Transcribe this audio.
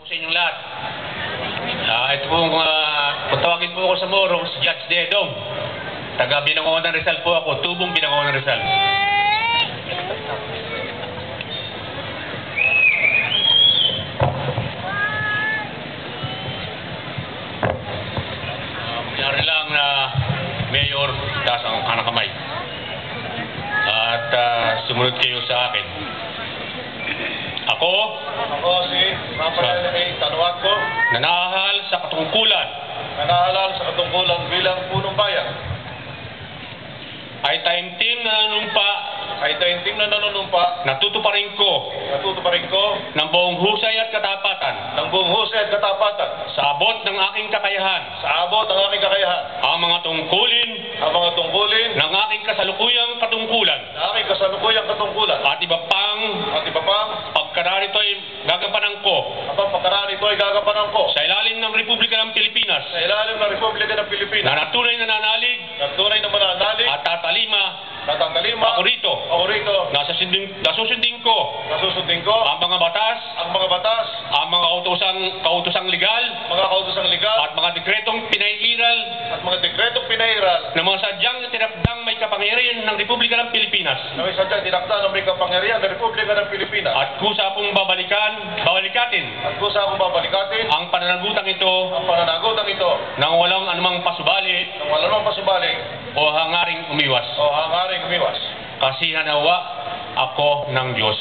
Sa inyong lahat. Ito pong tawagin po ako sa Morong, si Judge Dedong. Taga Binangonan ng Rizal po ako, tubong Binangonan ng Rizal. Kunyari lang na Mayor, taas ang kanang kamay. At sumunod kayo sa akin. Ako si Mapalalay Tanuag ko, nanahal sa katungkulan nangahalal sa katungkulan bilang punong bayan, ay taimtim na nanunumpa ay taimtim na nanunumpa, natutuparin ko natutuparin ko ng buong husay at katapatan ng buong husay at katapatan sa abot ng aking kakayahan sa abot ng aking kakayahan ang mga tungkulin ang mga tungkulin ng aking kasalukuyang katungkulan na aking kasalukuyang katungkulan at iba pang pagkararito ay gagampanan ko at ang pagkaraan ito ay gagampanan ko sa ilalim ng Republika ng Pilipinas sa ilalim ng Republika ng Pilipinas na natunay na nanalig na tunay na mananalig at tatalima tatanggalima ako rito nasusundin ko ang mga batas ang mga batas ang mga kautosang legal at mga dekretong pinaiiral at mga dekretong pinairal na mga sadyang tinakdang may kapangyarihan ng Republika ng Pilipinas na may sadyang tinakda ng may kapangyarihan ng Republika ng Pilipinas at kusa akong babalikatin ang pananagutan ito nang walang anumang pasubali o hangaring umiwas. Kasi hanawa ako ng Diyos.